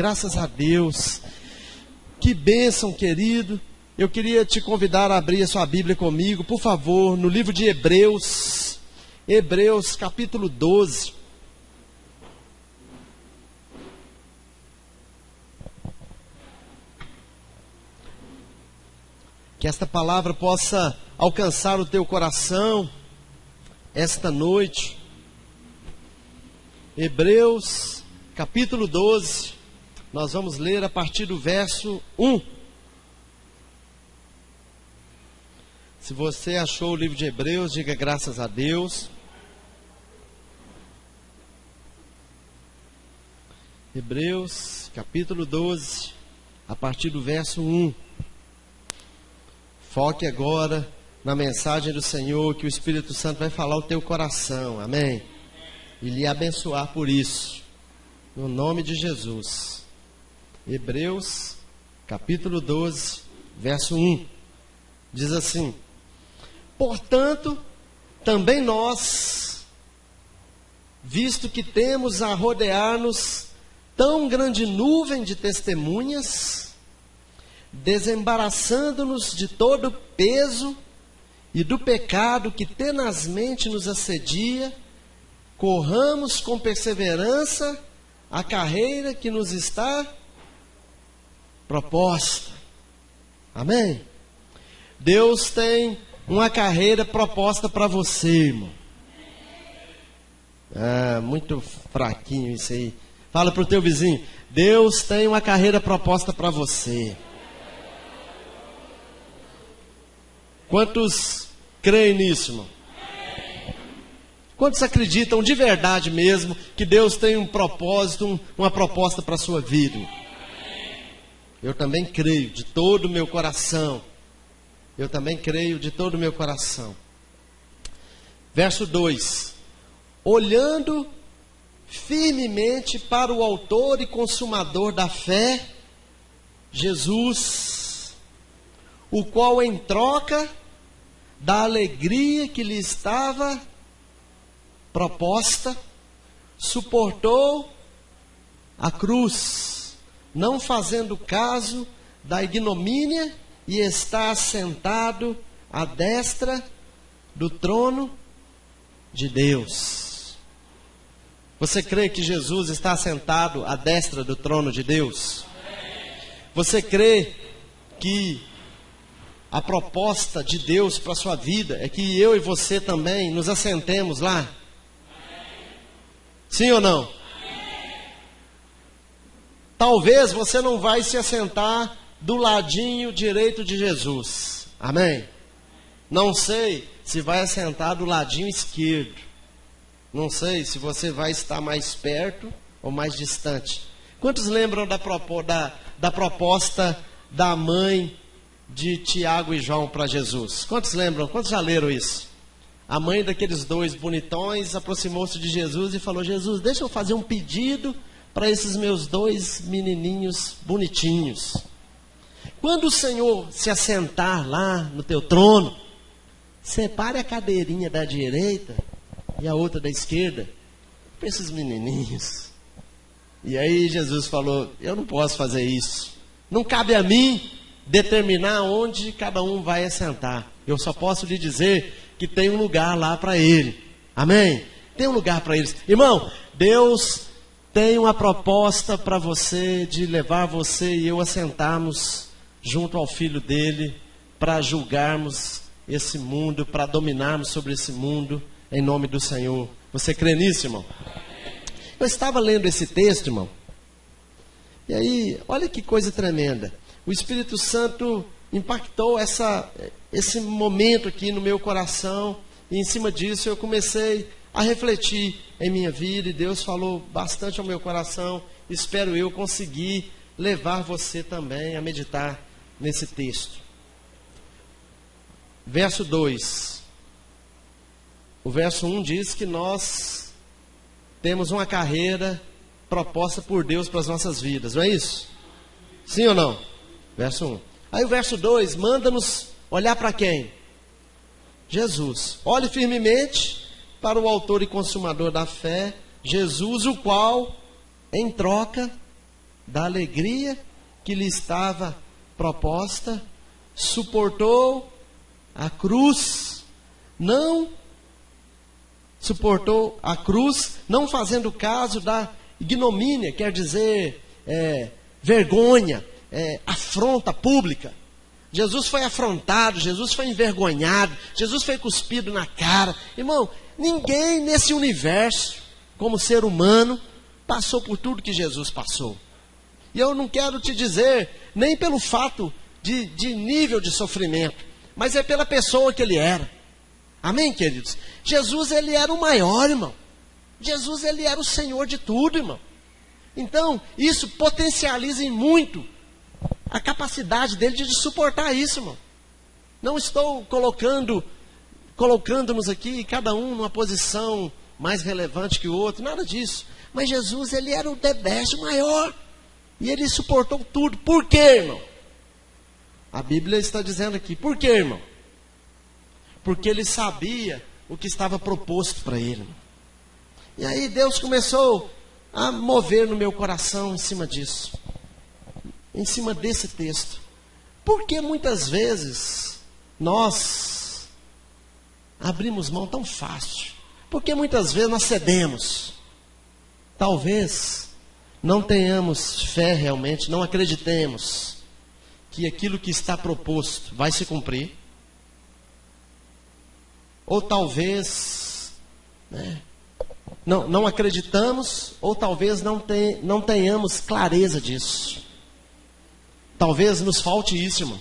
Graças a Deus. Que bênção, querido. Eu queria te convidar a abrir a sua Bíblia comigo, por favor, no livro de Hebreus. Hebreus, capítulo 12. Que esta palavra possa alcançar o teu coração esta noite. Hebreus, capítulo 12. Nós vamos ler a partir do verso 1. Se você achou o livro de Hebreus, diga graças a Deus. Hebreus, capítulo 12, a partir do verso 1. Foque agora na mensagem do Senhor, que o Espírito Santo vai falar ao teu coração, amém? E lhe abençoar por isso, no nome de Jesus. Hebreus, capítulo 12, verso 1, diz assim: portanto, também nós, visto que temos a rodear-nos tão grande nuvem de testemunhas, desembaraçando-nos de todo o peso e do pecado que tenazmente nos assedia, corramos com perseverança a carreira que nos está proposta. Amém? Deus tem uma carreira proposta para você, irmão. Muito fraquinho isso aí. Fala para o teu vizinho: Deus tem uma carreira proposta para você. Quantos creem nisso, irmão? Quantos acreditam de verdade mesmo que Deus tem um propósito, uma proposta para a sua vida? Eu também creio de todo o meu coração. Eu também creio de todo o meu coração. Verso 2: olhando firmemente para o autor e consumador da fé, Jesus, o qual em troca da alegria que lhe estava proposta, suportou a cruz, não fazendo caso da ignomínia, e está assentado à destra do trono de Deus. Você crê que Jesus está assentado à destra do trono de Deus? Você crê que a proposta de Deus para a sua vida é que eu e você também nos assentemos lá? Sim ou não? Talvez você não vai se assentar do ladinho direito de Jesus. Amém? Não sei se vai assentar do ladinho esquerdo. Não sei se você vai estar mais perto ou mais distante. Quantos lembram da proposta da mãe de Tiago e João para Jesus? Quantos lembram? Quantos já leram isso? A mãe daqueles dois bonitões aproximou-se de Jesus e falou: Jesus, deixa eu fazer um pedido para esses meus dois menininhos bonitinhos. Quando o Senhor se assentar lá no teu trono, separe a cadeirinha da direita e a outra da esquerda para esses menininhos. E aí Jesus falou: eu não posso fazer isso. Não cabe a mim determinar onde cada um vai assentar. Eu só posso lhe dizer que tem um lugar lá para ele. Amém? Tem um lugar para eles. Irmão, Deus tem uma proposta para você, de levar você e eu a sentarmos junto ao Filho dele, para julgarmos esse mundo, para dominarmos sobre esse mundo, em nome do Senhor. Você crê nisso, irmão? Eu estava lendo esse texto, irmão, e aí, olha que coisa tremenda. O Espírito Santo impactou esse momento aqui no meu coração, e em cima disso eu comecei a refletir em minha vida, e Deus falou bastante ao meu coração. Espero eu conseguir levar você também a meditar nesse texto. Verso 2. O verso 1 diz que nós temos uma carreira proposta por Deus para as nossas vidas, não é isso? Sim ou não? Verso 1. Aí o verso 2 manda-nos olhar para quem? Jesus. Olhe firmemente para o autor e consumador da fé, Jesus, o qual, em troca da alegria que lhe estava proposta, suportou a cruz, não fazendo caso da ignomínia, quer dizer, vergonha, afronta pública. Jesus foi afrontado, Jesus foi envergonhado, Jesus foi cuspido na cara. Irmão, ninguém nesse universo, como ser humano, passou por tudo que Jesus passou. E eu não quero te dizer, nem pelo fato de nível de sofrimento, mas é pela pessoa que ele era. Amém, queridos? Jesus, ele era o maior, irmão. Jesus, ele era o Senhor de tudo, irmão. Então, isso potencializa em muito a capacidade dele de suportar isso, irmão. Não estou colocando-nos aqui, cada um numa posição mais relevante que o outro, nada disso. Mas Jesus, ele era o the best, o maior. E ele suportou tudo. Por quê, irmão? A Bíblia está dizendo aqui. Por quê, irmão? Porque ele sabia o que estava proposto para ele, irmão. E aí Deus começou a mover no meu coração em cima disso. Em cima desse texto. Porque muitas vezes nós abrimos mão tão fácil. Porque muitas vezes nós cedemos. Talvez não tenhamos fé realmente, não acreditemos que aquilo que está proposto vai se cumprir. Ou talvez não acreditamos, ou talvez não tenhamos clareza disso. Talvez nos falte isso, irmão.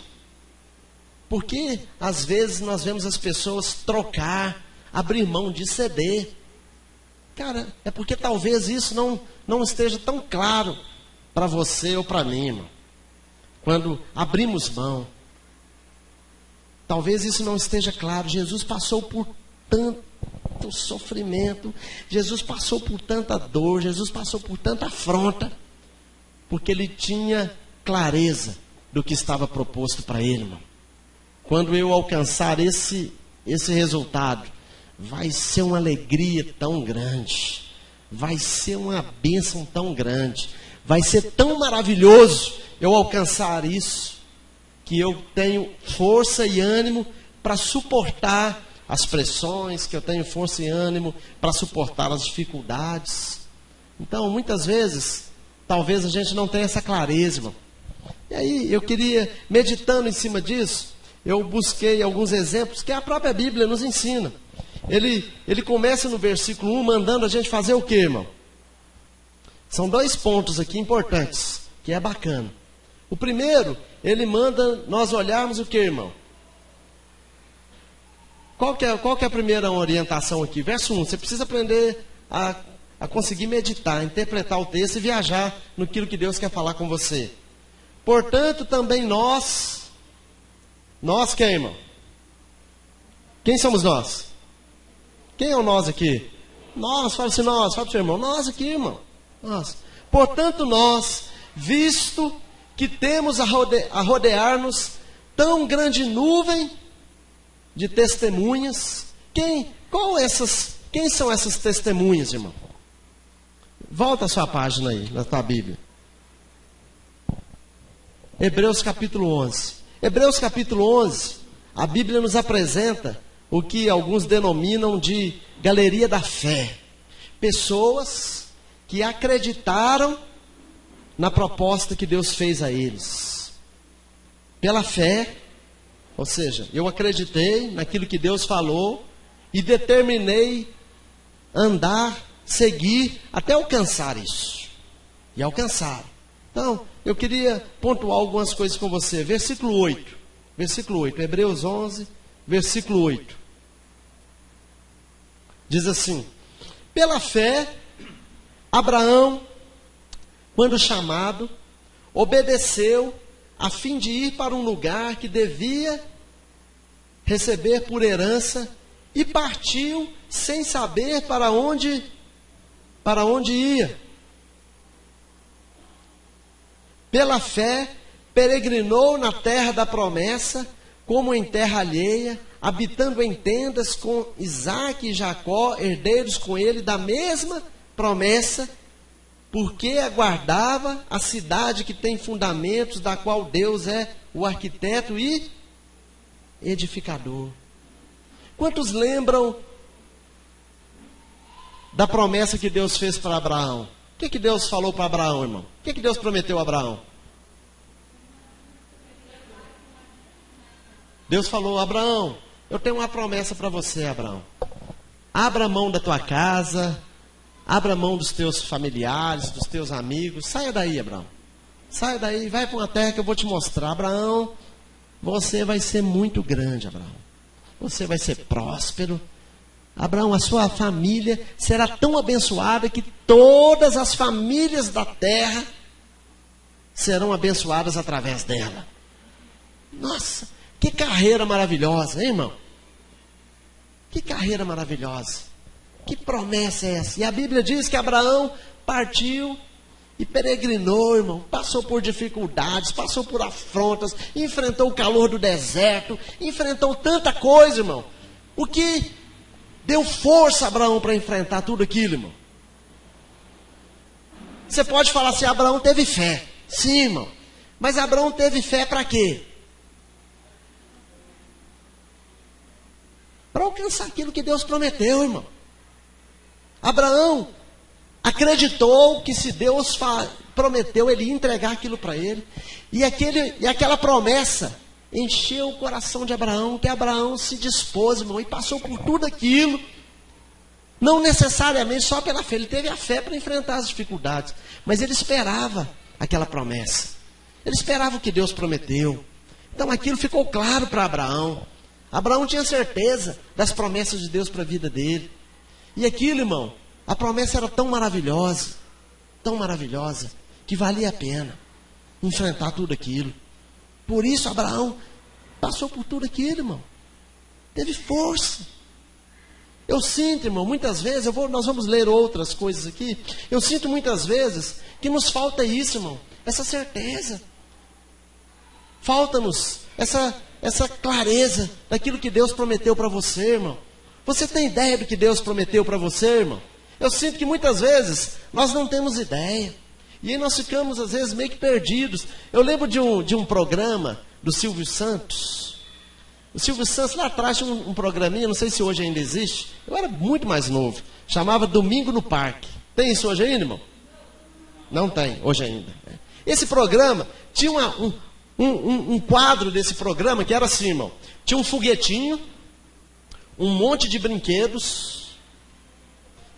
Porque às vezes nós vemos as pessoas trocar, abrir mão de ceder. Cara, é porque talvez isso não esteja tão claro para você ou para mim, irmão. Quando abrimos mão. Talvez isso não esteja claro. Jesus passou por tanto sofrimento. Jesus passou por tanta dor. Jesus passou por tanta afronta. Porque ele tinha clareza do que estava proposto para ele, irmão. Quando eu alcançar esse resultado, vai ser uma alegria tão grande. Vai ser uma bênção tão grande. Vai ser tão maravilhoso eu alcançar isso, que eu tenho força e ânimo para suportar as pressões, que eu tenho força e ânimo para suportar as dificuldades. Então, muitas vezes, talvez a gente não tenha essa clareza, irmão. E aí, eu queria, meditando em cima disso, eu busquei alguns exemplos que a própria Bíblia nos ensina. Ele começa no versículo 1 mandando a gente fazer o quê, irmão? São 2 pontos aqui importantes, que é bacana. O primeiro, ele manda nós olharmos o quê, irmão? Qual que é a primeira orientação aqui? Verso 1, você precisa aprender a conseguir meditar, interpretar o texto e viajar naquilo que Deus quer falar com você. Portanto, também nós quem, irmão? Quem somos nós? Quem é o nós aqui? Nós, fala assim, nós, fala para o seu irmão, nós aqui, irmão. Nós. Portanto, nós, visto que temos a rodear-nos tão grande nuvem de testemunhas. Quem são essas testemunhas, irmão? Volta a sua página aí, na tua Bíblia. Hebreus capítulo 11. Hebreus capítulo 11, a Bíblia nos apresenta o que alguns denominam de galeria da fé. Pessoas que acreditaram na proposta que Deus fez a eles. Pela fé, ou seja, eu acreditei naquilo que Deus falou e determinei andar, seguir, até alcançar isso. E alcançar. Então, eu queria pontuar algumas coisas com você. Versículo 8. Versículo 8. Hebreus 11, versículo 8. Diz assim: pela fé, Abraão, quando chamado, obedeceu a fim de ir para um lugar que devia receber por herança e partiu sem saber para onde ia. Pela fé, peregrinou na terra da promessa, como em terra alheia, habitando em tendas com Isaque e Jacó, herdeiros com ele da mesma promessa, porque aguardava a cidade que tem fundamentos, da qual Deus é o arquiteto e edificador. Quantos lembram da promessa que Deus fez para Abraão? O que Deus falou para Abraão, irmão? O que Deus prometeu a Abraão? Deus falou: Abraão, eu tenho uma promessa para você, Abraão. Abra mão da tua casa, abra mão dos teus familiares, dos teus amigos. Saia daí, Abraão. Saia daí, vai para uma terra que eu vou te mostrar. Abraão, você vai ser muito grande, Abraão. Você vai ser próspero. Abraão, a sua família será tão abençoada que todas as famílias da terra serão abençoadas através dela. Nossa, que carreira maravilhosa, hein, irmão? Que carreira maravilhosa. Que promessa é essa? E a Bíblia diz que Abraão partiu e peregrinou, irmão. Passou por dificuldades, passou por afrontas, enfrentou o calor do deserto, enfrentou tanta coisa, irmão. O que deu força a Abraão para enfrentar tudo aquilo, irmão? Você pode falar assim: Abraão teve fé. Sim, irmão. Mas Abraão teve fé para quê? Para alcançar aquilo que Deus prometeu, irmão. Abraão acreditou que se Deus prometeu, ele ia entregar aquilo para ele. E aquela promessa encheu o coração de Abraão, que Abraão se dispôs, irmão, e passou por tudo aquilo. Não necessariamente só pela fé, ele teve a fé para enfrentar as dificuldades. Mas ele esperava aquela promessa. Ele esperava o que Deus prometeu. Então aquilo ficou claro para Abraão. Abraão tinha certeza das promessas de Deus para a vida dele. E aquilo, irmão, a promessa era tão maravilhosa, que valia a pena enfrentar tudo aquilo. Por isso Abraão passou por tudo aquilo, irmão. Teve força. Eu sinto, irmão, muitas vezes, nós vamos ler outras coisas aqui. Eu sinto muitas vezes que nos falta isso, irmão, essa certeza. Falta-nos essa clareza daquilo que Deus prometeu para você, irmão. Você tem ideia do que Deus prometeu para você, irmão? Eu sinto que muitas vezes nós não temos ideia. E aí nós ficamos, às vezes, meio que perdidos. Eu lembro de um programa do Silvio Santos. O Silvio Santos lá atrás tinha um programinha, não sei se hoje ainda existe. Eu era muito mais novo. Chamava Domingo no Parque. Tem isso hoje ainda, irmão? Não tem, hoje ainda. Esse programa tinha um quadro desse programa que era assim, irmão. Tinha um foguetinho, um monte de brinquedos.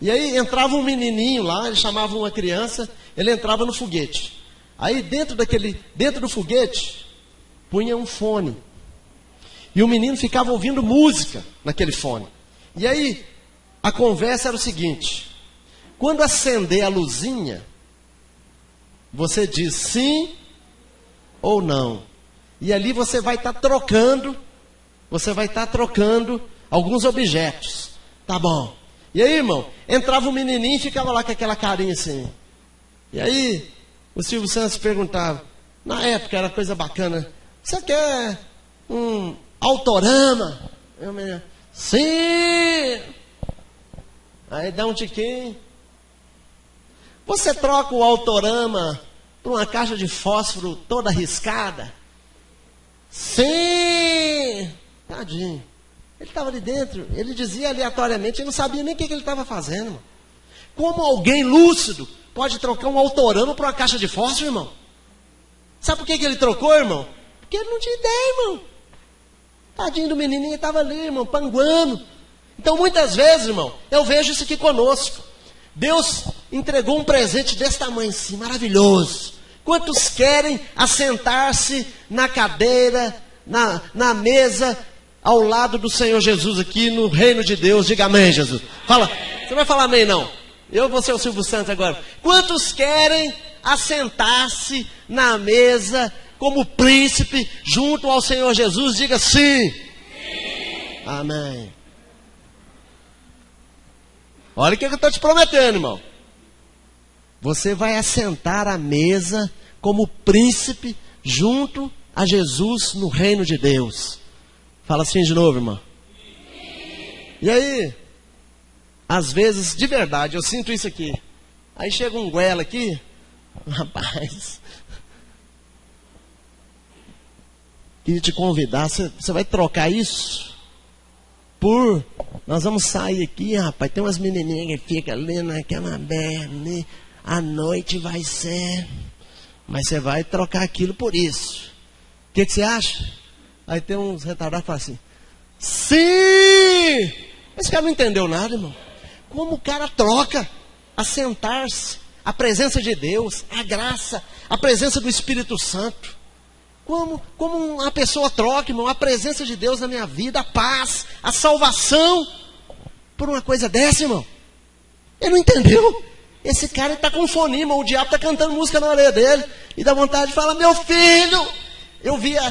E aí entrava um menininho lá, ele chamava uma criança, ele entrava no foguete. Aí dentro do foguete, punha um fone. E o menino ficava ouvindo música naquele fone. E aí, a conversa era o seguinte: quando acender a luzinha, você diz sim ou não. E ali você vai estar trocando alguns objetos. Tá bom. E aí, irmão, entrava um menininho e ficava lá com aquela carinha assim. E aí, o Silvio Santos perguntava, na época era coisa bacana, você quer um autorama? Eu me... Sim! Aí dá um tiquinho. Você troca o autorama por uma caixa de fósforo toda riscada? Sim! Tadinho. Ele estava ali dentro, ele dizia aleatoriamente, ele não sabia nem o que ele estava fazendo, irmão. Como alguém lúcido pode trocar um autorama por uma caixa de fósforo, irmão? Sabe por que ele trocou, irmão? Porque ele não tinha ideia, irmão. Tadinho do menininho, estava ali, irmão, panguando. Então, muitas vezes, irmão, eu vejo isso aqui conosco. Deus entregou um presente desse tamanho assim, maravilhoso. Quantos querem assentar-se na cadeira, na mesa, ao lado do Senhor Jesus aqui no reino de Deus? Diga amém, Jesus. Fala, você não vai falar amém, não. Eu vou ser o Silvio Santos agora. Quantos querem assentar-se na mesa como príncipe junto ao Senhor Jesus? Diga sim. Sim. Amém. Olha o que eu estou te prometendo, irmão. Você vai assentar à mesa como príncipe junto a Jesus no reino de Deus. Fala assim de novo, irmão. E aí, às vezes, de verdade, eu sinto isso aqui. Aí chega um goela aqui, rapaz, queria te convidar, você vai trocar isso por... Nós vamos sair aqui, rapaz, tem umas menininhas que ficam ali naquela berna, à noite vai ser... Mas você vai trocar aquilo por isso. O que você acha? Aí tem uns retardados que falam assim, sim! Esse cara não entendeu nada, irmão. Como o cara troca assentar-se, a presença de Deus, a graça, a presença do Espírito Santo. Como uma pessoa troca, irmão, a presença de Deus na minha vida, a paz, a salvação, por uma coisa dessa, irmão. Ele não entendeu. Esse cara está com fone, irmão, o diabo está cantando música na orelha dele, e dá vontade de falar, meu filho! Eu via,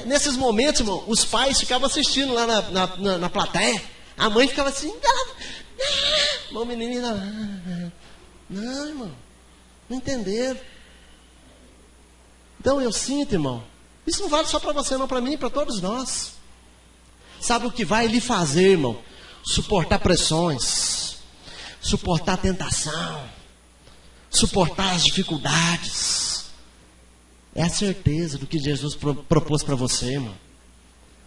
nesses momentos, irmão, os pais ficavam assistindo lá na plateia, a mãe ficava assim, irmão, menina, não, irmão, não entenderam. Então eu sinto, irmão, isso não vale só para você, não, para mim, para todos nós. Sabe o que vai lhe fazer, irmão? Suportar pressões, suportar a tentação, suportar as dificuldades. É a certeza do que Jesus propôs para você, irmão.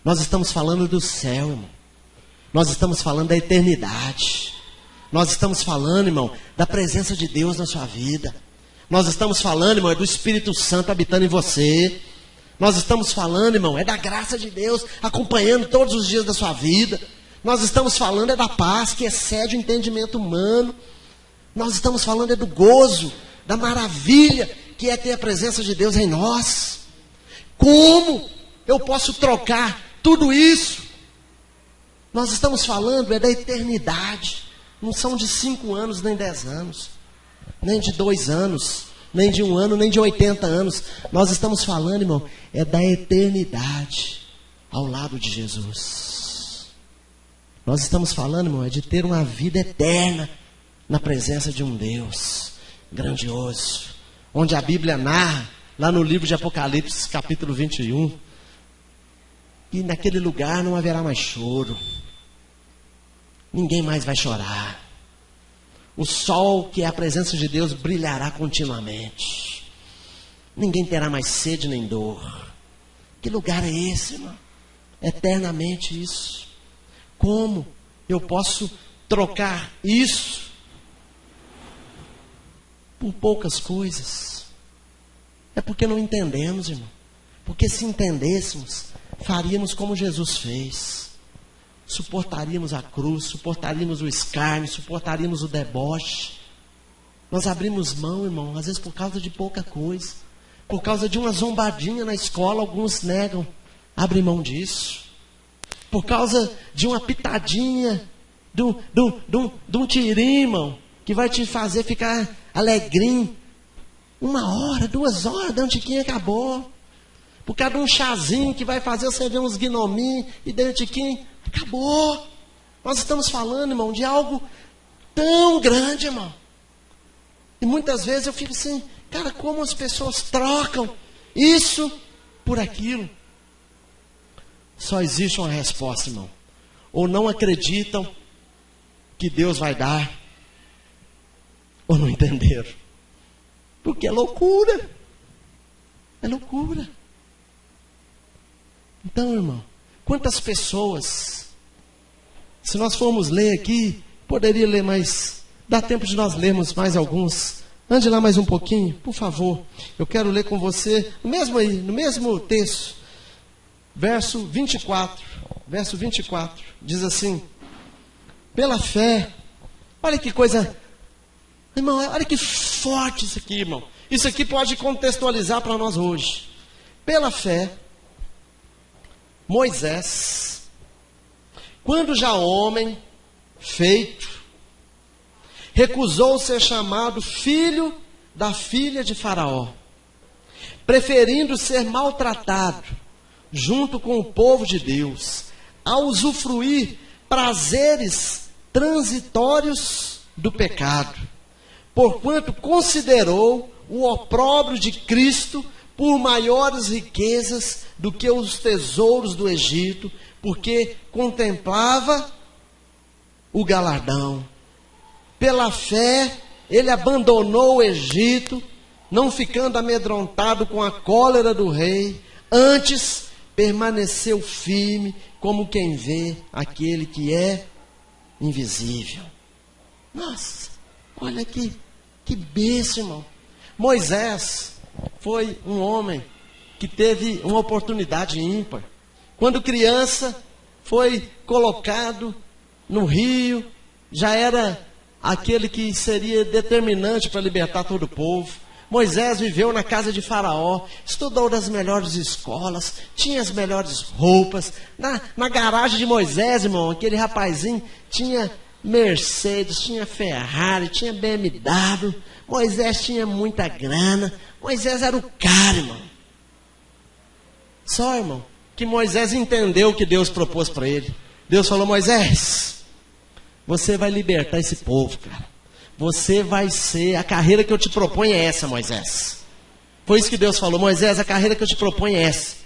Nós estamos falando do céu, irmão. Nós estamos falando da eternidade. Nós estamos falando, irmão, da presença de Deus na sua vida. Nós estamos falando, irmão, é do Espírito Santo habitando em você. Nós estamos falando, irmão, é da graça de Deus acompanhando todos os dias da sua vida. Nós estamos falando é da paz que excede o entendimento humano. Nós estamos falando é do gozo, da maravilha que é ter a presença de Deus em nós. Como eu posso trocar tudo isso? Nós estamos falando é da eternidade. Não são de 5 anos, nem 10 anos. Nem de 2 anos. Nem de 1 ano, nem de 80 anos. Nós estamos falando, irmão, é da eternidade. Ao lado de Jesus. Nós estamos falando, irmão, é de ter uma vida eterna. Na presença de um Deus grandioso. Onde a Bíblia narra, lá no livro de Apocalipse, capítulo 21, que naquele lugar não haverá mais choro. Ninguém mais vai chorar. O sol, que é a presença de Deus, brilhará continuamente. Ninguém terá mais sede nem dor. Que lugar é esse, irmão? Eternamente isso. Como eu posso trocar isso por poucas coisas? É porque não entendemos, irmão. Porque se entendêssemos, faríamos como Jesus fez. Suportaríamos a cruz, suportaríamos o escárnio, suportaríamos o deboche. Nós abrimos mão, irmão, às vezes por causa de pouca coisa. Por causa de uma zombadinha na escola, alguns negam, abrem mão disso. Por causa de uma pitadinha, de um tirinho, irmão, que vai te fazer ficar alegrinho. 1 hora, 2 horas, deu um tiquinho e acabou. Por causa de um chazinho que vai fazer você ver uns gnominhos e deu um tiquinho, acabou. Nós estamos falando, irmão, de algo tão grande, irmão. E muitas vezes eu fico assim, cara, como as pessoas trocam isso por aquilo. Só existe uma resposta, irmão. Ou não acreditam que Deus vai dar, ou não entenderam. Porque é loucura. É loucura. Então, irmão, quantas pessoas, se nós formos ler aqui, poderia ler mais, dá tempo de nós lermos mais alguns. Ande lá mais um pouquinho, por favor. Eu quero ler com você, no mesmo texto, verso 24. Verso 24, diz assim: pela fé, olha que coisa, irmão, olha que forte isso aqui, irmão. Isso aqui pode contextualizar para nós hoje. Pela fé, Moisés, quando já homem feito, recusou ser chamado filho da filha de Faraó, preferindo ser maltratado junto com o povo de Deus, a usufruir prazeres transitórios do pecado, porquanto considerou o opróbrio de Cristo por maiores riquezas do que os tesouros do Egito, porque contemplava o galardão. Pela fé ele abandonou o Egito, não ficando amedrontado com a cólera do rei, antes permaneceu firme como quem vê aquele que é invisível. Nossa, olha aqui, que bênção, irmão. Moisés foi um homem que teve uma oportunidade ímpar. Quando criança, foi colocado no rio, já era aquele que seria determinante para libertar todo o povo. Moisés viveu na casa de Faraó, estudou nas melhores escolas, tinha as melhores roupas. Na garagem de Moisés, irmão, aquele rapazinho tinha Mercedes, tinha Ferrari, tinha BMW. Moisés tinha muita grana. Moisés era o cara, irmão. Só, irmão, que Moisés entendeu o que Deus propôs para ele. Deus falou: Moisés, você vai libertar esse povo, cara. Você vai ser, a carreira que eu te proponho é essa, Moisés. Foi isso que Deus falou: Moisés, a carreira que eu te proponho é essa.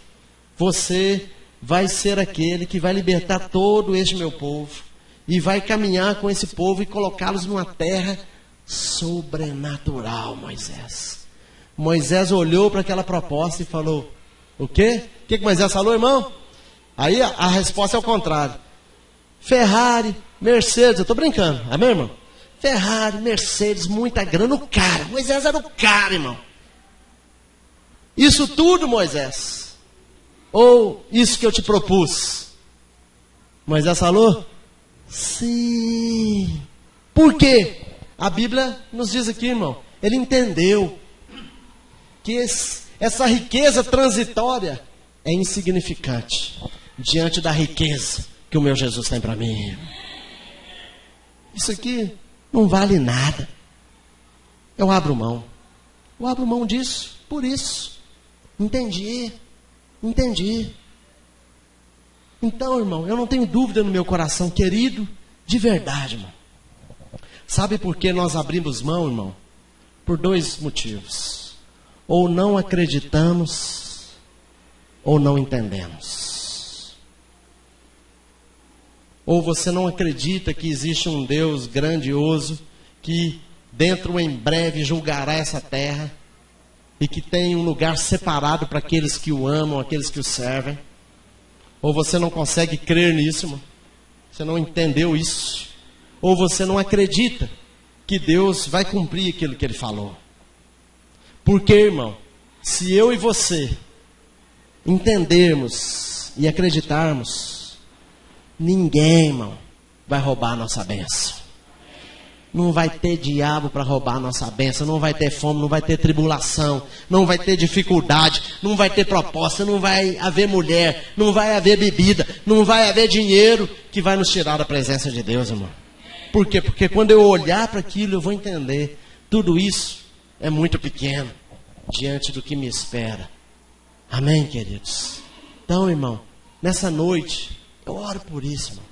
Você vai ser aquele que vai libertar todo este meu povo. E vai caminhar com esse povo e colocá-los numa terra sobrenatural, Moisés. Moisés olhou para aquela proposta e falou: o quê? O que Moisés falou, irmão? Aí a resposta é o contrário. Ferrari, Mercedes, eu estou brincando, amém, irmão? Ferrari, Mercedes, muita grana, o cara. Moisés era o cara, irmão. Isso tudo, Moisés? Ou isso que eu te propus? Moisés falou: sim. Por quê? A Bíblia nos diz aqui, irmão, ele entendeu que essa riqueza transitória é insignificante diante da riqueza que o meu Jesus tem para mim. Isso aqui não vale nada. Eu abro mão. Eu abro mão disso, por isso. Entendi. Então, irmão, eu não tenho dúvida no meu coração, querido, de verdade, irmão. Sabe por que nós abrimos mão, irmão? Por dois motivos. Ou não acreditamos, ou não entendemos. Ou você não acredita que existe um Deus grandioso que dentro em breve julgará essa terra e que tem um lugar separado para aqueles que o amam, aqueles que o servem. Ou você não consegue crer nisso, irmão. Você não entendeu isso. Ou você não acredita que Deus vai cumprir aquilo que Ele falou. Porque, irmão, se eu e você entendermos e acreditarmos, ninguém, irmão, vai roubar a nossa bênção. Não vai ter diabo para roubar a nossa bênção. Não vai ter fome, não vai ter tribulação, não vai ter dificuldade, não vai ter proposta, não vai haver mulher, não vai haver bebida, não vai haver dinheiro que vai nos tirar da presença de Deus, irmão. Por quê? Porque quando eu olhar para aquilo, eu vou entender. Tudo isso é muito pequeno diante do que me espera. Amém, queridos? Então, irmão, nessa noite, eu oro por isso, irmão.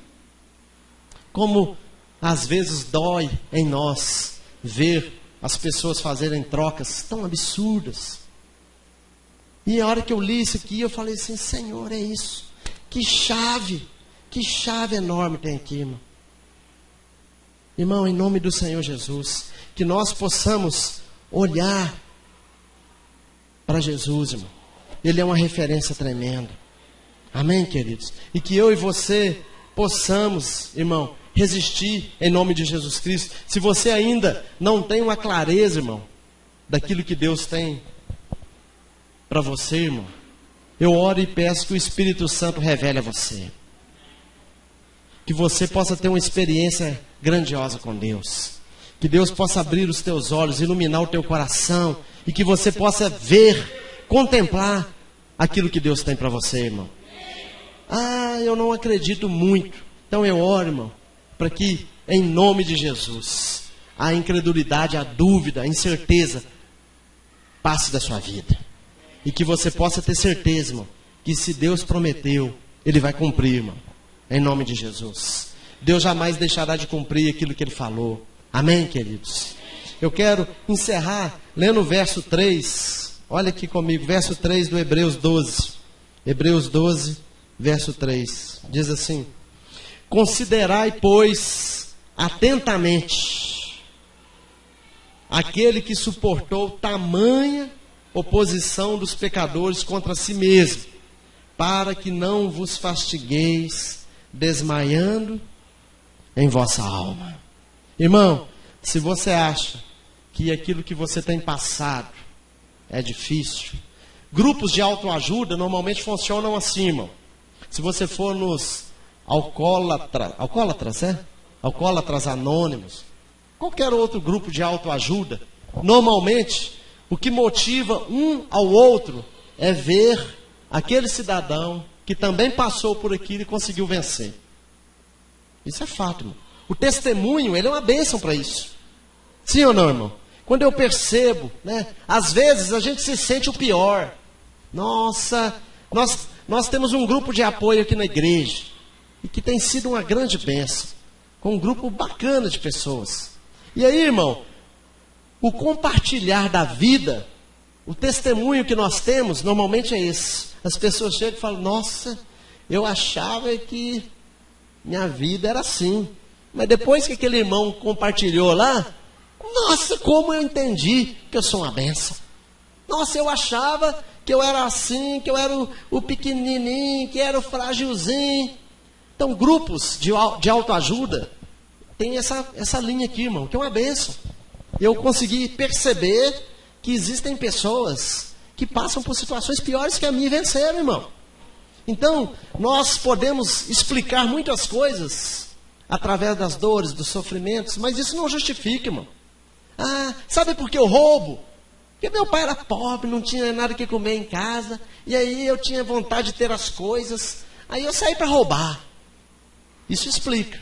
Como às vezes dói em nós ver as pessoas fazerem trocas tão absurdas. E a hora que eu li isso aqui, eu falei assim: Senhor, é isso. Que chave enorme tem aqui, irmão. Irmão, em nome do Senhor Jesus, que nós possamos olhar para Jesus, irmão. Ele é uma referência tremenda. Amém, queridos? E que eu e você possamos, irmão, resistir em nome de Jesus Cristo. Se você ainda não tem uma clareza, irmão, daquilo que Deus tem para você, irmão, eu oro e peço que o Espírito Santo revele a você. Que você possa ter uma experiência grandiosa com Deus. Que Deus possa abrir os teus olhos, iluminar o teu coração. E que você possa ver, contemplar aquilo que Deus tem para você, irmão. Ah, eu não acredito muito. Então eu oro, irmão, para que, em nome de Jesus, a incredulidade, a dúvida, a incerteza passe da sua vida. E que você possa ter certeza, irmão, que se Deus prometeu, Ele vai cumprir, irmão. Em nome de Jesus. Deus jamais deixará de cumprir aquilo que Ele falou. Amém, queridos? Eu quero encerrar lendo o verso 3. Olha aqui comigo, verso 3 do Hebreus 12. Hebreus 12, verso 3. Diz assim: Considerai, pois, atentamente aquele que suportou tamanha oposição dos pecadores contra si mesmo, para que não vos fastigueis, desmaiando em vossa alma. Irmão, se você acha que aquilo que você tem passado é difícil, grupos de autoajuda normalmente funcionam assim, irmão. Se você for nos alcoólatras anônimos, qualquer outro grupo de autoajuda, normalmente o que motiva um ao outro é ver aquele cidadão que também passou por aquilo e conseguiu vencer. Isso é fato, irmão. O testemunho, ele é uma bênção para isso. Sim ou não, irmão? Quando eu percebo, né? Às vezes a gente se sente o pior. Nossa, nós temos um grupo de apoio aqui na igreja, e que tem sido uma grande bênção, com um grupo bacana de pessoas. E aí, irmão, o compartilhar da vida, o testemunho que nós temos, normalmente é esse. As pessoas chegam e falam, nossa, eu achava que minha vida era assim. Mas depois que aquele irmão compartilhou lá, nossa, como eu entendi que eu sou uma bênção. Nossa, eu achava que eu era assim, que eu era o pequenininho, que era o frágilzinho. Então, grupos de autoajuda tem essa linha aqui, irmão, que é uma bênção. Eu consegui perceber que existem pessoas que passam por situações piores que a minha e venceram, irmão. Então, nós podemos explicar muitas coisas através das dores, dos sofrimentos, mas isso não justifica, irmão. Ah, sabe por que eu roubo? Porque meu pai era pobre, não tinha nada que comer em casa, e aí eu tinha vontade de ter as coisas, aí eu saí para roubar. Isso explica,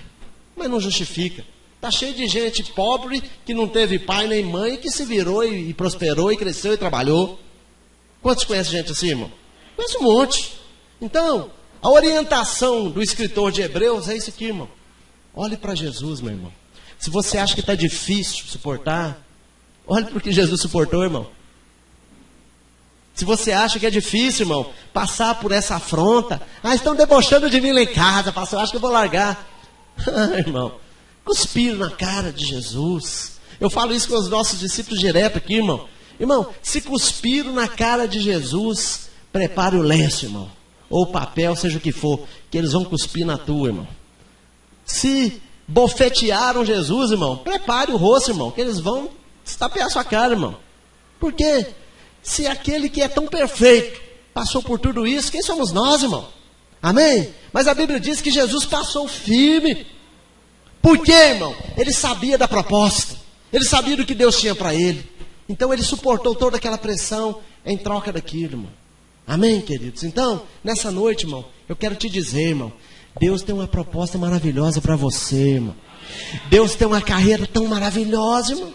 mas não justifica. Está cheio de gente pobre que não teve pai nem mãe, que se virou e prosperou e cresceu e trabalhou. Quantos conhecem gente assim, irmão? Conheço um monte. Então, a orientação do escritor de Hebreus é isso aqui, irmão. Olhe para Jesus, meu irmão. Se você acha que está difícil suportar, olhe para o que Jesus suportou, irmão. Se você acha que é difícil, irmão, passar por essa afronta, estão debochando de mim lá em casa, pastor, eu acho que eu vou largar. Irmão, cuspiram na cara de Jesus. Eu falo isso com os nossos discípulos direto aqui, irmão. Irmão, se cuspiram na cara de Jesus, prepare o lenço, irmão. Ou o papel, seja o que for, que eles vão cuspir na tua, irmão. Se bofetearam Jesus, irmão, prepare o rosto, irmão, que eles vão estapear a sua cara, irmão. Por quê? Se aquele que é tão perfeito passou por tudo isso, quem somos nós, irmão? Amém? Mas a Bíblia diz que Jesus passou firme. Por quê, irmão? Ele sabia da proposta. Ele sabia do que Deus tinha para ele. Então ele suportou toda aquela pressão em troca daquilo, irmão. Amém, queridos? Então, nessa noite, irmão, eu quero te dizer, irmão, Deus tem uma proposta maravilhosa para você, irmão. Deus tem uma carreira tão maravilhosa, irmão.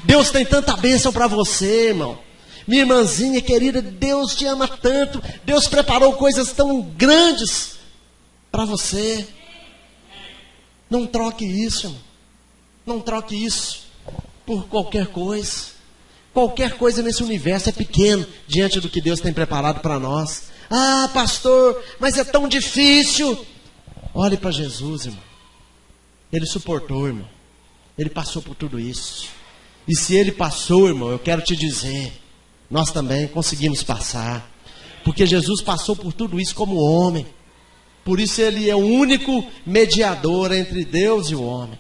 Deus tem tanta bênção para você, irmão. Minha irmãzinha querida, Deus te ama tanto. Deus preparou coisas tão grandes para você. Não troque isso, irmão. Não troque isso por qualquer coisa. Qualquer coisa nesse universo é pequeno diante do que Deus tem preparado para nós. Ah, pastor, mas é tão difícil. Olhe para Jesus, irmão. Ele suportou, irmão. Ele passou por tudo isso. E se ele passou, irmão, eu quero te dizer, nós também conseguimos passar. Porque Jesus passou por tudo isso como homem. Por isso ele é o único mediador entre Deus e o homem.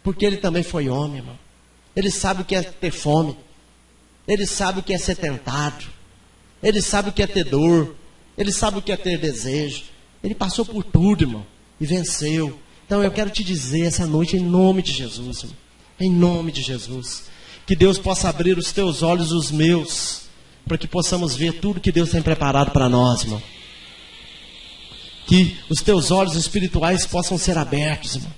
Porque ele também foi homem, irmão. Ele sabe o que é ter fome. Ele sabe o que é ser tentado. Ele sabe o que é ter dor. Ele sabe o que é ter desejo. Ele passou por tudo, irmão, e venceu. Então eu quero te dizer essa noite, em nome de Jesus, irmão, em nome de Jesus, que Deus possa abrir os teus olhos, os meus, para que possamos ver tudo que Deus tem preparado para nós, irmão. Que os teus olhos espirituais possam ser abertos, irmão.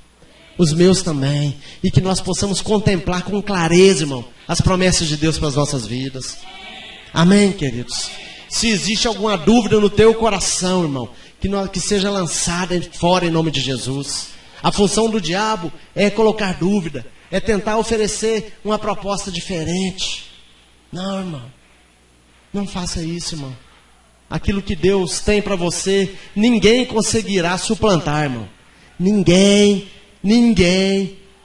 Os meus também. E que nós possamos contemplar com clareza, irmão, as promessas de Deus para as nossas vidas. Amém, queridos? Se existe alguma dúvida no teu coração, irmão, que seja lançada fora em nome de Jesus. A função do diabo é colocar dúvida, é tentar oferecer uma proposta diferente. Não, irmão, não faça isso, irmão. Aquilo que Deus tem para você, ninguém conseguirá suplantar, irmão. Ninguém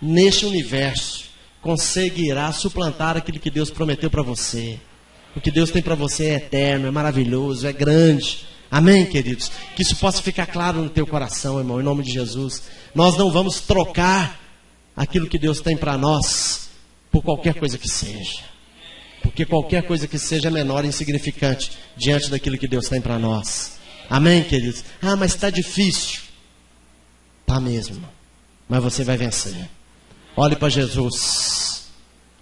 neste universo conseguirá suplantar aquilo que Deus prometeu para você. O que Deus tem para você é eterno, é maravilhoso, é grande. Amém, queridos? Que isso possa ficar claro no teu coração, irmão, em nome de Jesus. Nós não vamos trocar aquilo que Deus tem para nós por qualquer coisa que seja. Porque qualquer coisa que seja é menor e insignificante diante daquilo que Deus tem para nós. Amém, queridos? Ah, mas está difícil. Está mesmo, irmão. Mas você vai vencer. Olhe para Jesus.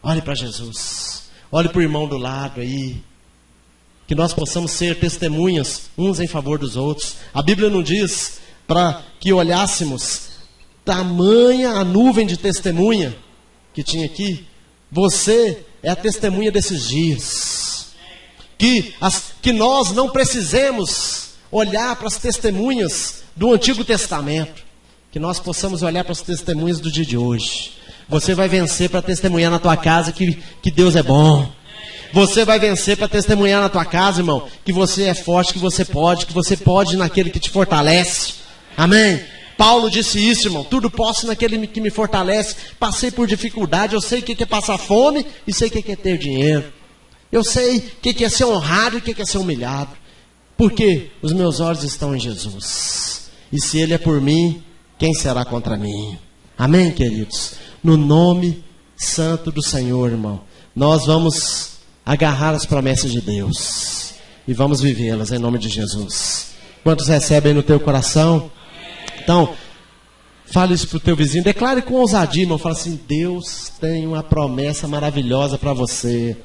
Olhe para Jesus. Olhe para o irmão do lado aí. Que nós possamos ser testemunhas uns em favor dos outros. A Bíblia não diz para que olhássemos tamanha a nuvem de testemunha que tinha aqui. Você é a testemunha desses dias. Que nós não precisemos olhar para as testemunhas do Antigo Testamento. Que nós possamos olhar para as testemunhas do dia de hoje. Você vai vencer para testemunhar na tua casa que Deus é bom. Você vai vencer para testemunhar na tua casa, irmão, que você é forte, que você pode naquele que te fortalece. Amém? Paulo disse isso, irmão. Tudo posso naquele que me fortalece. Passei por dificuldade, eu sei o que é passar fome e sei o que é ter dinheiro. Eu sei o que é ser honrado e o que é ser humilhado. Porque os meus olhos estão em Jesus. E se Ele é por mim, quem será contra mim? Amém, queridos? No nome santo do Senhor, irmão, nós vamos agarrar as promessas de Deus e vamos vivê-las em nome de Jesus. Quantos recebem no teu coração? Então, fale isso para o teu vizinho, declare com ousadia, irmão. Fala assim: Deus tem uma promessa maravilhosa para você.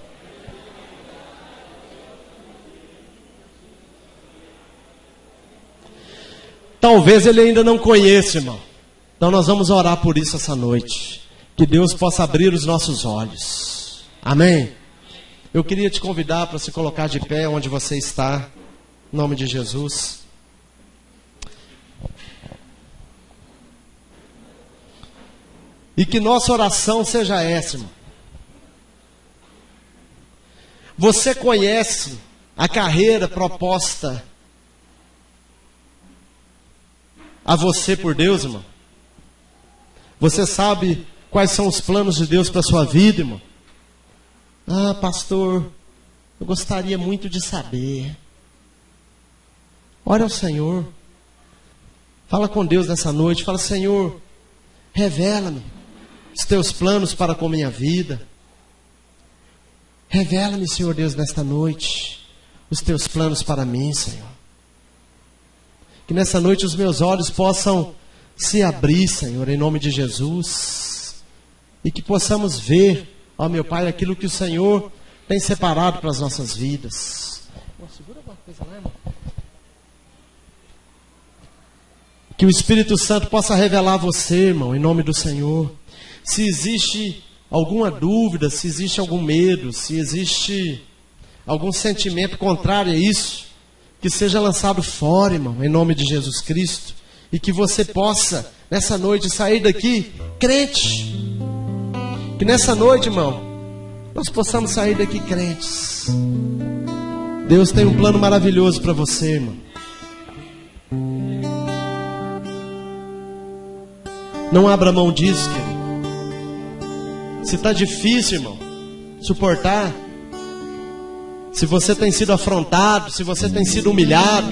Talvez ele ainda não conheça, irmão. Então nós vamos orar por isso essa noite. Que Deus possa abrir os nossos olhos. Amém? Eu queria te convidar para se colocar de pé onde você está. Em nome de Jesus. E que nossa oração seja essa, irmão. Você conhece a carreira proposta a você por Deus, irmão? Você sabe quais são os planos de Deus para a sua vida, irmão? Ah, pastor, eu gostaria muito de saber. Ore ao Senhor. Fala com Deus nessa noite. Fala: Senhor, revela-me os teus planos para com minha vida. Revela-me, Senhor Deus, nesta noite, os teus planos para mim, Senhor. Que nessa noite os meus olhos possam se abrir, Senhor, em nome de Jesus. E que possamos ver, ó meu Pai, aquilo que o Senhor tem separado para as nossas vidas. Segura alguma coisa lá, irmão. Que o Espírito Santo possa revelar a você, irmão, em nome do Senhor. Se existe alguma dúvida, se existe algum medo, se existe algum sentimento contrário a isso, que seja lançado fora, irmão, em nome de Jesus Cristo. E que você possa, nessa noite, sair daqui crente. Que nessa noite, irmão, nós possamos sair daqui crentes. Deus tem um plano maravilhoso para você, irmão. Não abra mão disso, querido. Se está difícil, irmão, suportar, se você tem sido afrontado, se você tem sido humilhado,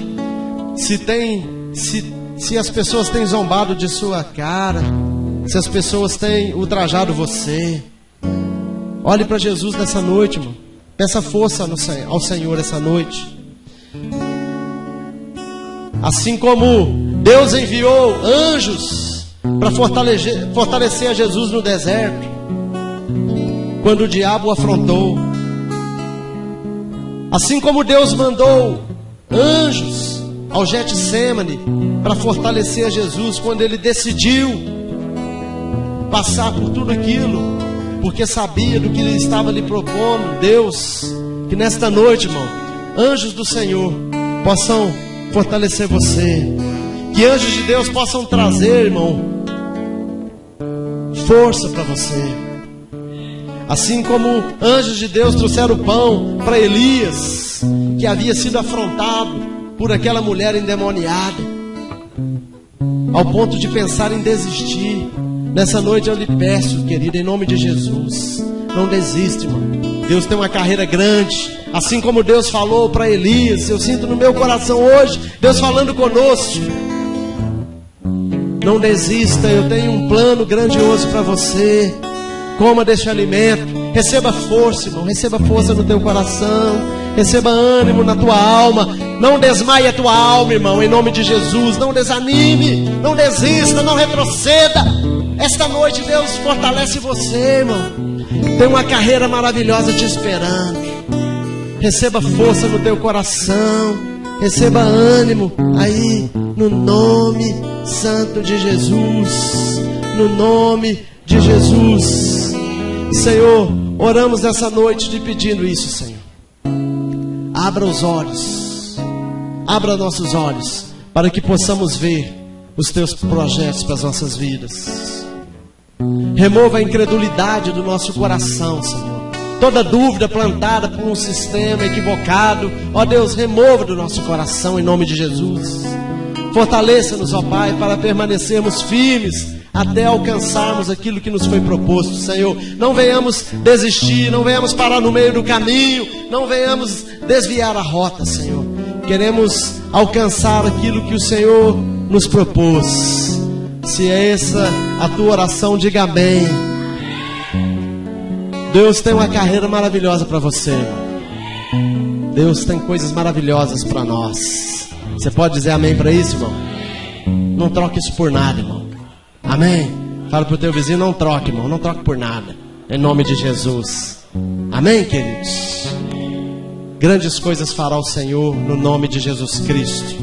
se as pessoas têm zombado de sua cara, se as pessoas têm ultrajado você, olhe para Jesus nessa noite, irmão. Peça força ao Senhor essa noite. Assim como Deus enviou anjos para fortalecer a Jesus no deserto, quando o diabo o afrontou. Assim como Deus mandou anjos ao Getsemane para fortalecer a Jesus quando ele decidiu passar por tudo aquilo, porque sabia do que ele estava lhe propondo. Deus, que nesta noite, irmão, anjos do Senhor possam fortalecer você. Que anjos de Deus possam trazer, irmão, força para você. Assim como anjos de Deus trouxeram o pão para Elias, que havia sido afrontado por aquela mulher endemoniada, ao ponto de pensar em desistir. Nessa noite eu lhe peço, querido, em nome de Jesus, não desiste, irmão. Deus tem uma carreira grande, assim como Deus falou para Elias. Eu sinto no meu coração hoje Deus falando conosco. Não desista, eu tenho um plano grandioso para você. Coma deste alimento, receba força, irmão, receba força no teu coração, receba ânimo na tua alma. Não desmaie a tua alma, irmão, em nome de Jesus. Não desanime, não desista, não retroceda. Esta noite Deus fortalece você, irmão. Tem uma carreira maravilhosa te esperando. Receba força no teu coração, receba ânimo aí, no nome santo de Jesus, no nome de Jesus. Senhor, oramos nessa noite te pedindo isso, Senhor. Abra os olhos, abra nossos olhos, para que possamos ver os teus projetos para as nossas vidas. Remova a incredulidade do nosso coração, Senhor. Toda dúvida plantada por um sistema equivocado, ó Deus, remova do nosso coração em nome de Jesus. Fortaleça-nos, ó Pai, para permanecermos firmes até alcançarmos aquilo que nos foi proposto, Senhor. Não venhamos desistir, não venhamos parar no meio do caminho, não venhamos desviar a rota, Senhor. Queremos alcançar aquilo que o Senhor nos propôs. Se é essa a tua oração, diga amém. Deus tem uma carreira maravilhosa para você, irmão. Deus tem coisas maravilhosas para nós. Você pode dizer amém para isso, irmão? Não troque isso por nada, irmão. Amém? Fala para o teu vizinho, não troque, irmão. Não troque por nada. Em nome de Jesus. Amém, queridos? Grandes coisas fará o Senhor no nome de Jesus Cristo.